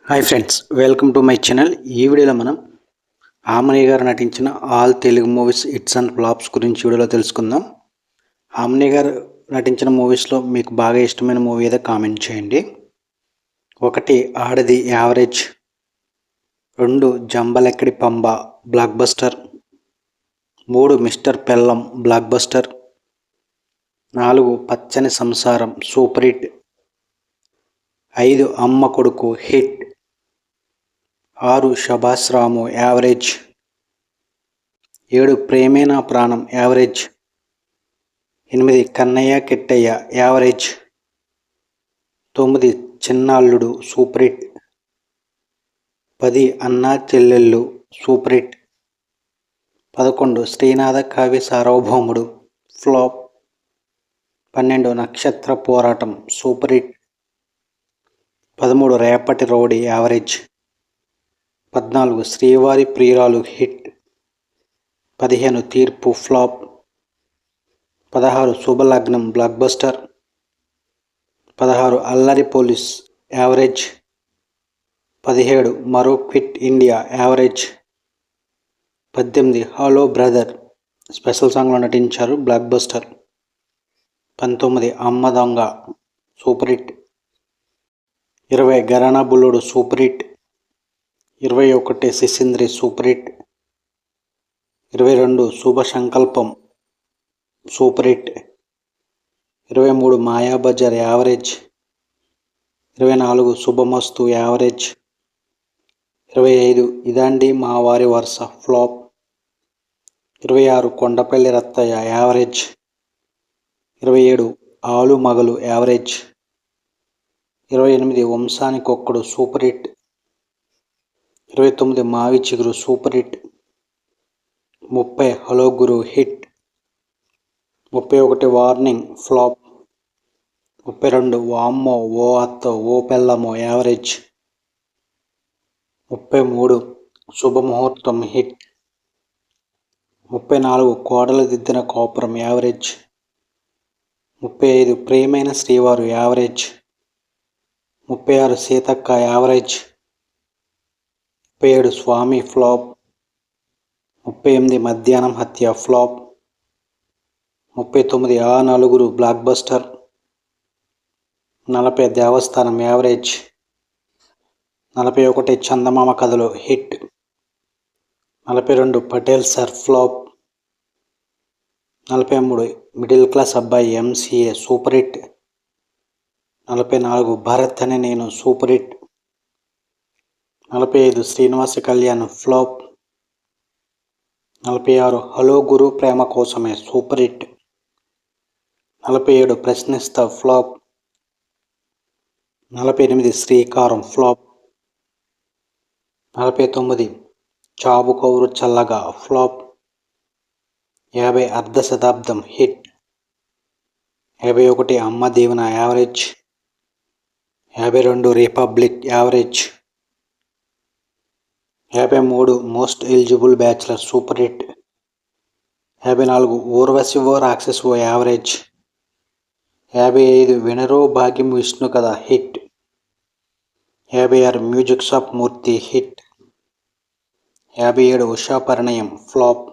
Hi friends, welcome to my channel. ఈ వీడియోలో మనం ఆమని గారు నటించిన all Telugu movies hits and flops గురించి వీడియోలో తెలుసుకుందాం. ఆమని గారు నటించిన మూవీస్లో మీకు బాగా ఇష్టమైన మూవీ ఏదో కామెంట్ చేయండి. 1 Aadadi average, 2 Jambalakadi Pamba blockbuster, 3 mister Pellam blockbuster, 4 Pachani సంసారం సూపర్ హిట్, 5 అమ్మ కొడుకు హిట్, 6 షబాష్ రాము average, 7 Preme Naa Pranam average, 8 Kannayya Kittayya average, 9 Chinnalludu super hit, 10 Anna చెల్లెళ్ళు సూపర్ హిట్, 11 శ్రీనాథ కావ్య సార్వభౌముడు ఫ్లాప్, 12 నక్షత్ర పోరాటం సూపర్ హిట్, 13 రేపటి రౌడీ యావరేజ్, 14 శ్రీవారి ప్రియురాలు హిట్, 15 తీర్పు ఫ్లాప్, 16 శుభలగ్నం బ్లాక్ బస్టర్, 16 అల్లరి police average, 17 Maro quit India average, 18 hello brother special సాంగ్లో నటించారు blockbuster, 19 Amma Donga super hit, 20 Gharana Bullodu super hit, 21 Sisindri super hit, 22 Subha సంకల్పం సూపర్ హిట్, 23 మాయాబజార్ యావరేజ్, 24 శుభమస్తు యావరేజ్, 25 ఇదండి మా వారి వరుస ఫ్లాప్, 26 కొండపల్లి రత్తయ్య యావరేజ్, 27 ఆలు మగలు యావరేజ్, 28 వంశానికొక్కడు సూపర్ హిట్, 29 మావి చిగురు సూపర్ హిట్, 30 హలో గురు హిట్, 31 వార్నింగ్ ఫ్లాప్, 32 వామ్మో ఓ అత్తో ఓ పెళ్ళమో యావరేజ్, 33 శుభముహూర్తం హిట్, 34 కోడలు దిద్దిన కోపురం యావరేజ్, 35 ప్రియమైన శ్రీవారు యావరేజ్, 36 సీతక్క యావరేజ్, 37 స్వామి ఫ్లాప్, 38 మధ్యాహ్నం హత్య ఫ్లాప్, 39 ఆ నలుగురు బ్లాక్ బస్టర్, 40 దేవస్థానం యావరేజ్, 41 చందమామ కథలో hit, 42 Patel sir flop, 43 middle class Abbayi MCA super hit, 44 Bharat Ane Nenu super hit, 45 Srinivasa Kalyan flop, 46 hello Guru Prema Kosame super hit, 47 ప్రశ్నిస్తా ఫ్లాప్, 48 శ్రీకారం ఫ్లాప్, 49 చాబు కౌరు చల్లగా ఫ్లాప్, 50 అర్ధ శతాబ్దం hit, 51 Amma Deevena average, 52 republic average, 53 most eligible bachelor super hit, 54 Urvasivo Rakshaso average, 55 Vinaro Bhagyamu Vishnu Katha hit, 56 music shop Murthy hit, 57 Usha Parinayam flop,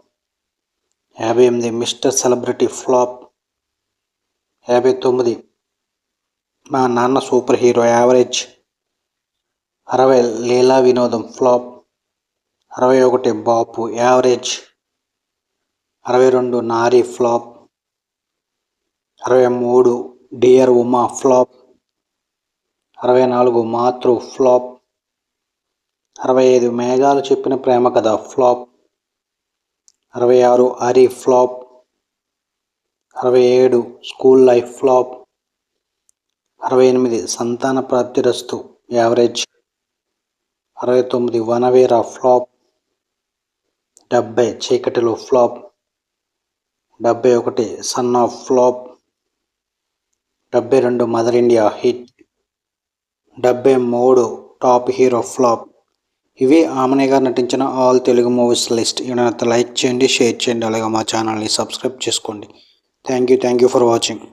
58 mister celebrity flop, 59 Maa నాన్న super hero average, 60 లీలా వినోదం flop, 61 బాపు average, 62 నారి flop, 63 dear Uma flop, 64 మాతృ flop, 65 మేఘాలు చెప్పిన ప్రేమ కథ flop, 66 Hari flop, 67 school life flop, 68 సంతాన ప్రాప్తిరస్తు average, 69 వనవీర flop, 70 చీకటిలో flop, 71 son of flop, 72 mother India hit, 73 top hero flop. ఇవి ఆమని గారు నటించిన ఆల్ తెలుగు మూవీస్ లిస్ట్. ఏమైనా లైక్ చేయండి, షేర్ చేయండి, అలాగే మా ఛానల్ని సబ్స్క్రైబ్ చేసుకోండి. Thank you for watching.